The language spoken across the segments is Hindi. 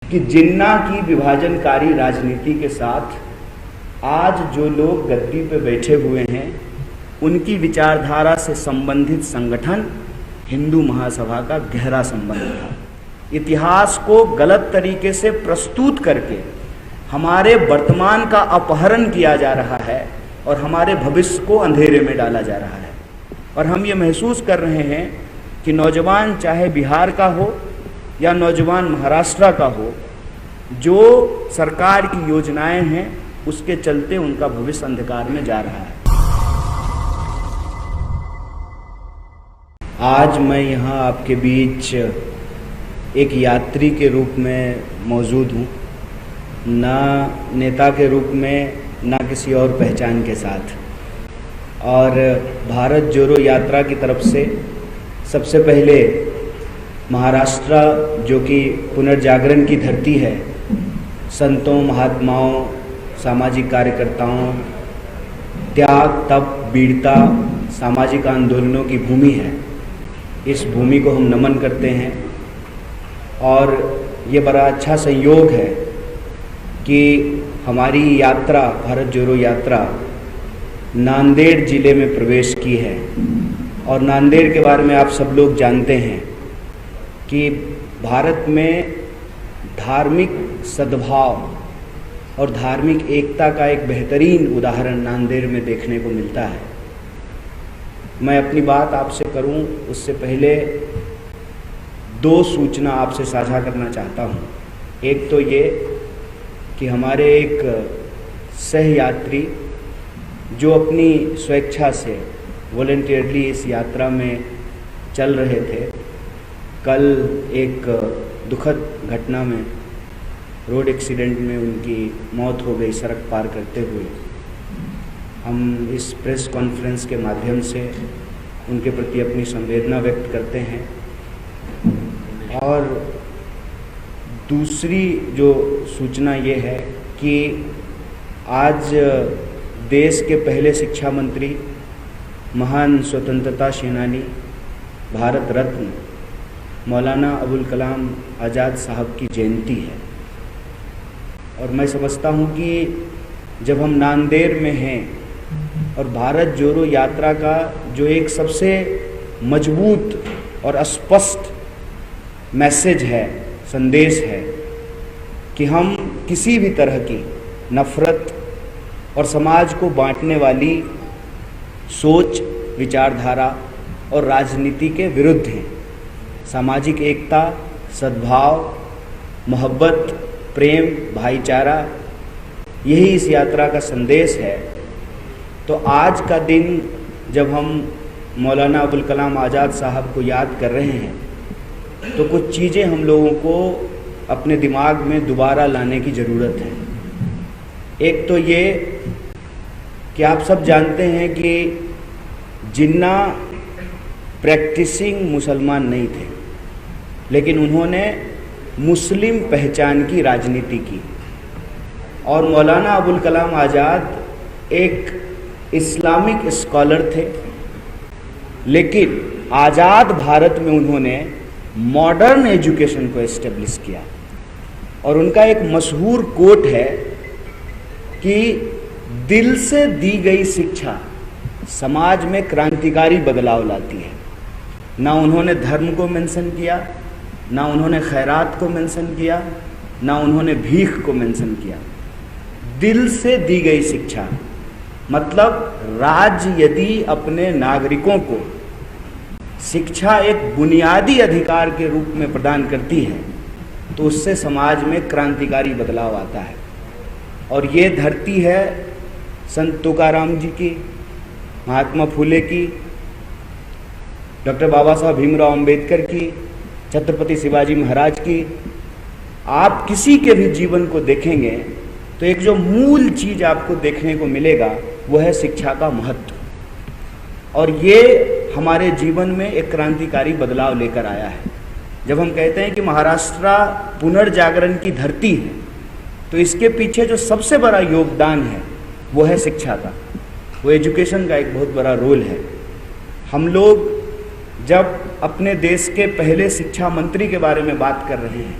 कि जिन्ना की विभाजनकारी राजनीति के साथ आज जो लोग गद्दी पे बैठे हुए हैं, उनकी विचारधारा से संबंधित संगठन हिंदू महासभा का गहरा संबंध था। इतिहास को गलत तरीके से प्रस्तुत करके हमारे वर्तमान का अपहरण किया जा रहा है और हमारे भविष्य को अंधेरे में डाला जा रहा है। और हम ये महसूस कर रहे हैं कि नौजवान चाहे बिहार का हो या नौजवान महाराष्ट्र का हो, जो सरकार की योजनाएं हैं उसके चलते उनका भविष्य अंधकार में जा रहा है। आज मैं यहाँ आपके बीच एक यात्री के रूप में मौजूद हूँ, ना नेता के रूप में, ना किसी और पहचान के साथ। और भारत जोड़ो यात्रा की तरफ से सबसे पहले महाराष्ट्र, जो कि पुनर्जागरण की धरती है, संतों, महात्माओं, सामाजिक कार्यकर्ताओं, त्याग, तप, वीरता, सामाजिक आंदोलनों की भूमि है, इस भूमि को हम नमन करते हैं। और ये बड़ा अच्छा संयोग है कि हमारी यात्रा, भारत जोड़ो यात्रा, नांदेड़ जिले में प्रवेश की है। और नांदेड़ के बारे में आप सब लोग जानते हैं कि भारत में धार्मिक सद्भाव और धार्मिक एकता का एक बेहतरीन उदाहरण नांदेड़ में देखने को मिलता है। मैं अपनी बात आपसे करूं उससे पहले दो सूचना आपसे साझा करना चाहता हूं। एक तो ये कि हमारे एक सहयात्री जो अपनी स्वेच्छा से वॉलंटियरली इस यात्रा में चल रहे थे, कल एक दुखद घटना में, रोड एक्सीडेंट में उनकी मौत हो गई सड़क पार करते हुए। हम इस प्रेस कॉन्फ्रेंस के माध्यम से उनके प्रति अपनी संवेदना व्यक्त करते हैं। और दूसरी जो सूचना ये है कि आज देश के पहले शिक्षा मंत्री, महान स्वतंत्रता सेनानी, भारत रत्न मौलाना अबुल कलाम आज़ाद साहब की जयंती है। और मैं समझता हूँ कि जब हम नांदेड़ में हैं और भारत जोड़ो यात्रा का जो एक सबसे मजबूत और स्पष्ट मैसेज है, संदेश है कि हम किसी भी तरह की नफरत और समाज को बांटने वाली सोच, विचारधारा और राजनीति के विरुद्ध हैं। सामाजिक एकता, सद्भाव, मोहब्बत, प्रेम, भाईचारा, यही इस यात्रा का संदेश है। तो आज का दिन जब हम मौलाना अबुल कलाम आज़ाद साहब को याद कर रहे हैं, तो कुछ चीज़ें हम लोगों को अपने दिमाग में दोबारा लाने की ज़रूरत है। एक तो ये कि आप सब जानते हैं कि जिन्ना प्रैक्टिसिंग मुसलमान नहीं थे, लेकिन उन्होंने मुस्लिम पहचान की राजनीति की। और मौलाना अबुल कलाम आज़ाद एक इस्लामिक स्कॉलर थे, लेकिन आज़ाद भारत में उन्होंने मॉडर्न एजुकेशन को एस्टेब्लिश किया। और उनका एक मशहूर कोट है कि दिल से दी गई शिक्षा समाज में क्रांतिकारी बदलाव लाती है। ना उन्होंने धर्म को मेंशन किया, ना उन्होंने खैरात को मेंशन किया, ना उन्होंने भीख को मेंशन किया। दिल से दी गई शिक्षा मतलब राज्य यदि अपने नागरिकों को शिक्षा एक बुनियादी अधिकार के रूप में प्रदान करती है, तो उससे समाज में क्रांतिकारी बदलाव आता है। और ये धरती है संत तुकाराम जी की, महात्मा फूले की, डॉक्टर बाबा साहब भीमराव अंबेडकर की, छत्रपति शिवाजी महाराज की। आप किसी के भी जीवन को देखेंगे तो एक जो मूल चीज़ आपको देखने को मिलेगा वो है शिक्षा का महत्व। और ये हमारे जीवन में एक क्रांतिकारी बदलाव लेकर आया है। जब हम कहते हैं कि महाराष्ट्र पुनर्जागरण की धरती है, तो इसके पीछे जो सबसे बड़ा योगदान है वो है शिक्षा का, वो एजुकेशन का एक बहुत बड़ा रोल है। हम लोग जब अपने देश के पहले शिक्षा मंत्री के बारे में बात कर रहे हैं,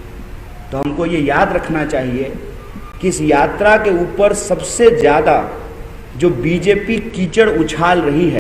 तो हमको ये याद रखना चाहिए कि इस यात्रा के ऊपर सबसे ज़्यादा जो बीजेपी कीचड़ उछाल रही है